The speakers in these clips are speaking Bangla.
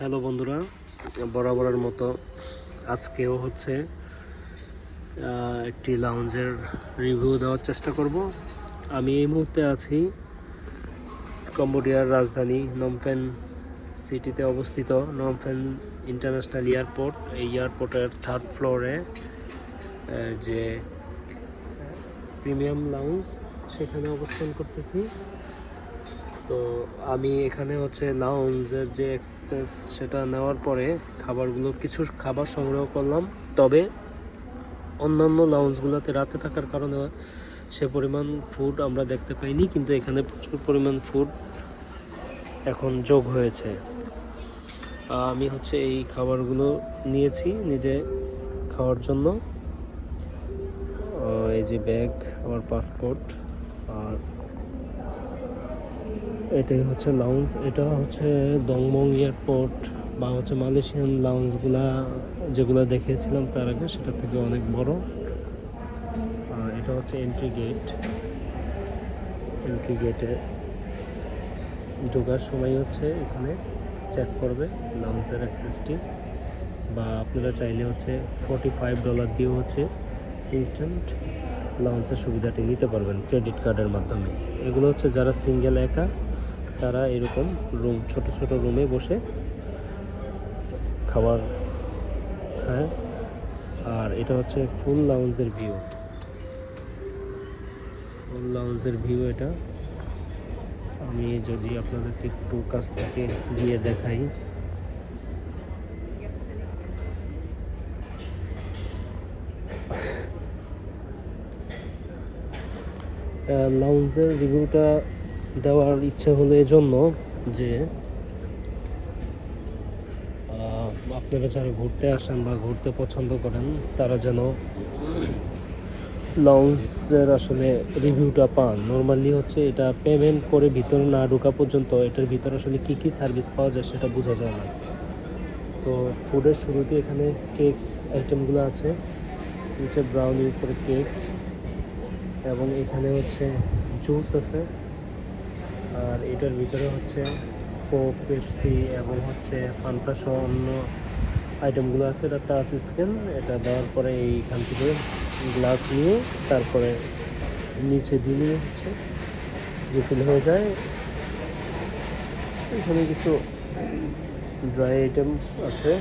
হ্যালো বন্ধুরা, বরাবরের মতো আজকেও হচ্ছে একটি লাউঞ্জের রিভিউ দেওয়ার চেষ্টা করব। আমি এই মুহূর্তে আছি কম্বোডিয়ার রাজধানী নমফেন সিটিতে অবস্থিত নমফেন ইন্টারন্যাশনাল এয়ারপোর্ট। এই এয়ারপোর্টের 3rd ফ্লোরে যে প্রিমিয়াম লাউঞ্জ সেখানে অবস্থান করতেছি। তো আমি এখানে হচ্ছে লাউঞ্জের যে অ্যাক্সেস সেটা নেওয়ার পরে কিছু খাবার সংগ্রহ করলাম। তবে অন্যান্য লাউঞ্জগুলোতে রাতে থাকার কারণে সে পরিমাণ ফুড আমরা দেখতে পাইনি, কিন্তু এখানে প্রচুর পরিমাণ ফুড এখন যোগ হয়েছে। আমি হচ্ছে এই খাবারগুলো নিয়েছি নিজে খাওয়ার জন্য। এই যে ব্যাগ, আমার পাসপোর্ট, আর এটাই হচ্ছে লাউঞ্জ। এটা হচ্ছে দংমং এয়ারপোর্ট বা হচ্ছে মালয়েশিয়ান লাউঞ্জগুলা যেগুলো দেখিয়েছিলাম তার আগে, সেটা থেকে অনেক বড়। এটা হচ্ছে এন্ট্রি গেটে ঢোকার সময় হচ্ছে এখানে চেক করবে লাউঞ্জের অ্যাক্সেসটি, বা আপনারা চাইলে হচ্ছে $45 দিয়ে হচ্ছে ইনস্ট্যান্ট লাউঞ্জের সুবিধাটি নিতে পারবেন ক্রেডিট কার্ডের মাধ্যমে। এগুলো হচ্ছে যারা সিঙ্গেল একা তারা এরকম ছোট ছোট রুমে বসে খাবার খায়। আর এটা হচ্ছে ফুল লাউঞ্জের ভিউ। এটা আমি যদি আপনাদেরকে একটু কাছ থেকে গিয়ে দেখাই, লাউঞ্জের রিভিউটা দেওয়ার ইচ্ছে হলো এজন্য যে আপনারা যারা ঘুরতে আসেন বা ঘুরতে পছন্দ করেন তারা যেন লাউঞ্জের আসলে রিভিউটা পান। নর্মালি হচ্ছে এটা পেমেন্ট করে ভিতরে না ঢোকা পর্যন্ত এটার ভিতরে আসলে কী কী সার্ভিস পাওয়া যায় সেটা বোঝা যায় না। তো ফুডের শুরুতে এখানে কেক আইটেমগুলো আছে, নিচে ব্রাউনি, উপরে কেক, এবং এখানে হচ্ছে জুস আছে। আর এটার ভিতরে হচ্ছে কোক, পেপসি এবং হচ্ছে ফান্টা সহ অন্য আইটেমগুলো আছে। এটা টাচ স্ক্যান, এটা দেওয়ার পরে এইখান থেকে গ্লাস নিয়ে তারপরে নিচে দিলে হচ্ছে রিফিল হয়ে যায়। এখানে কিছু ড্রাই আইটেম আছে।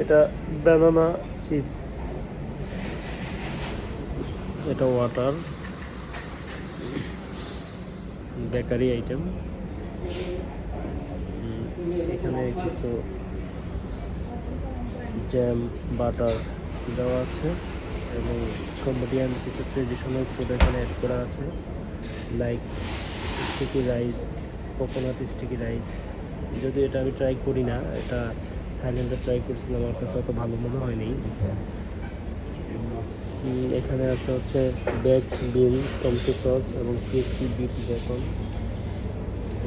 এটা ব্যানানা চিপস, এটা ওয়াটার, বেকারি আইটেম। এখানে কিছু জ্যাম, বাটার দেওয়া আছে এবং কম্বোডিয়ান কিছু ট্রেডিশনাল ফুড এখানে অ্যাড করা আছে, like sticky rice, coconut sticky rice. যদিও এটা আমি ট্রাই করি না, এটা থাইল্যান্ডে ট্রাই করেছিলাম, আমার কাছে অত ভালো মনে হয়নি। এখানে আছে হচ্ছে বেকড বিন, টমেটো সস এবং ক্রিসপি বিফ বেকন।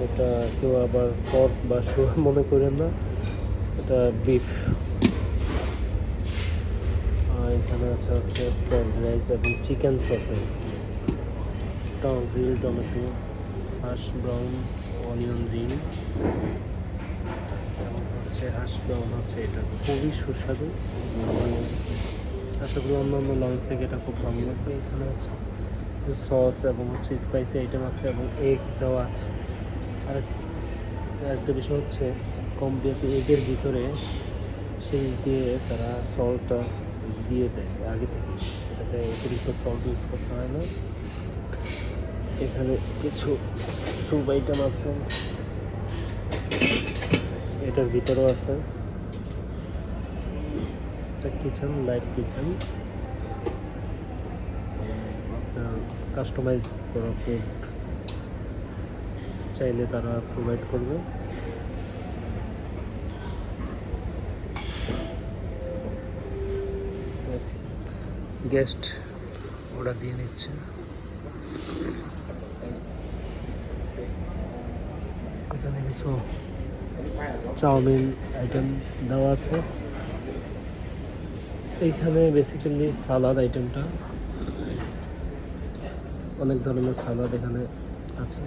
এটা কেউ আবার পর্ক বা শুয়ার মনে করেন না, এটা বিফ। এখানে আছে হচ্ছে ফ্রাইড রাইস এবং চিকেন সসেস, গ্রিল টমেটো, হাঁস ব্রাউন, অনিয়ন রিং এবং হচ্ছে হাঁস ব্রাউন হচ্ছে এটা খুবই সুস্বাদু। আশা করি অন্যান্য লাউঞ্জ থেকে এটা খুব ভালো লাগবে। এখানে হচ্ছে সস এবং হচ্ছে স্পাইসি আইটেম আছে এবং এগ দেওয়া আছে। আর একটা বিষয় হচ্ছে কম্বোডিয়াতে এগের ভিতরে সিরিজ দিয়ে তারা সল্টটা দিয়ে দেয় আগে থেকে, এটাতে অতিরিক্ত সল্ট ইউজ করতে হয় না। এখানে কিছু স্যুপ আইটেম আছে, এটার ভিতরেও আছে। এটা কিচেন, লাইট কিচেন, আপনার কাস্টমাইজ করা ফুড চাইলে তারা প্রোভাইড করবে। গেস্ট অর্ডার দিয়ে নিচ্ছে। এখানে কিছু চাউমিন আইটেম দেওয়া আছে। এইখানে বেসিক্যালি সালাদ আইটেমটা, অনেক ধরনের সালাদ এখানে আছে।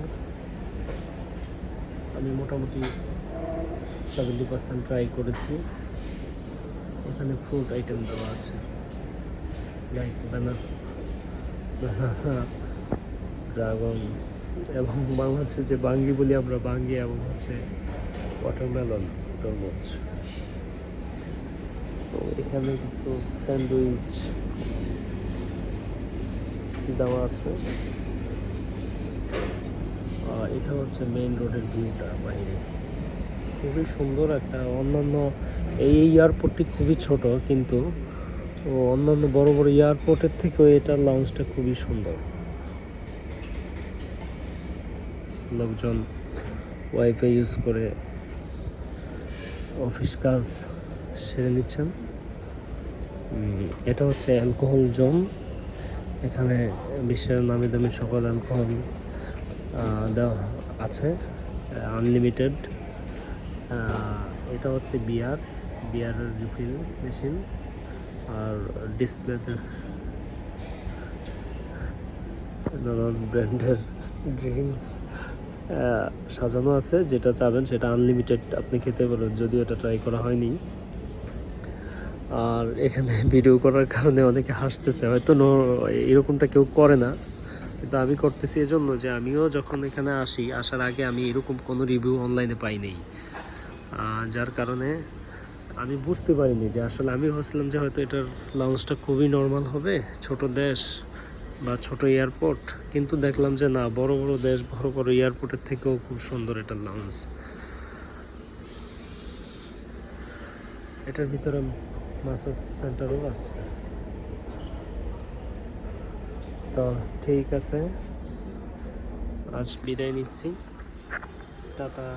আমি মোটামুটি 70% ট্রাই করেছি। এখানে ফ্রুট আইটেম দেওয়া আছে, লাইক ড্রাগন, এবং বাংলাদেশে যে বাঙ্গি বলি আমরা, বাঙ্গি, এবং হচ্ছে ওয়াটারমেলন, তরমুজ। তো এখানে কিছু স্যান্ডউইচ দেওয়া আছে। আর এখানে হচ্ছে মেইন রোডের ভিউটা বাইরে, খুবই সুন্দর একটা। অন্যান্য এই এয়ারপোর্টটি খুবই ছোট, কিন্তু অন্যান্য বড় বড় এয়ারপোর্টের থেকেও এটার লঞ্চটা খুবই সুন্দর। লোকজন ওয়াইফাই ইউজ করে অফিস কাজ সেরে নিচ্ছেন। এটা হচ্ছে অ্যালকোহল জোন। এখানে বিশ্বের নামি দামি সকল অ্যালকোহল দেওয়া আছে, আনলিমিটেড। এটা হচ্ছে বিয়ারের রিফিল মেশিন। আর ডিসপ্লেতে নানান ব্র্যান্ডের ড্রিঙ্কস সাজানো আছে। যেটা চাবেন সেটা আনলিমিটেড আপনি খেতে পারেন, যদিও এটা ট্রাই করা হয়নি। আর এখানে ভিডিও করার কারণে অনেকে হাসতেছে, হয়তো এরকমটা কেউ করে না, কিন্তু আমি করতেছি এজন্য যে আমিও যখন এখানে আসার আগে আমি এরকম কোনো রিভিউ অনলাইনে পাইনি, যার কারণে আমি বুঝতে পারিনি যে আসলে আমি ভাবছিলাম যে হয়তো এটার লঞ্চটা খুবই নর্মাল হবে, ছোট দেশ বা ছোট এয়ারপোর্ট, কিন্তু দেখলাম যে না, বড় বড় দেশ, বড় বড় এয়ারপোর্টের থেকেও খুব সুন্দর এটার লঞ্চ। এটার ভিতরে মাসাজ সেন্টারও আছে। তো ঠিক আছে, আজ বিদায় নিচ্ছি, টাটা।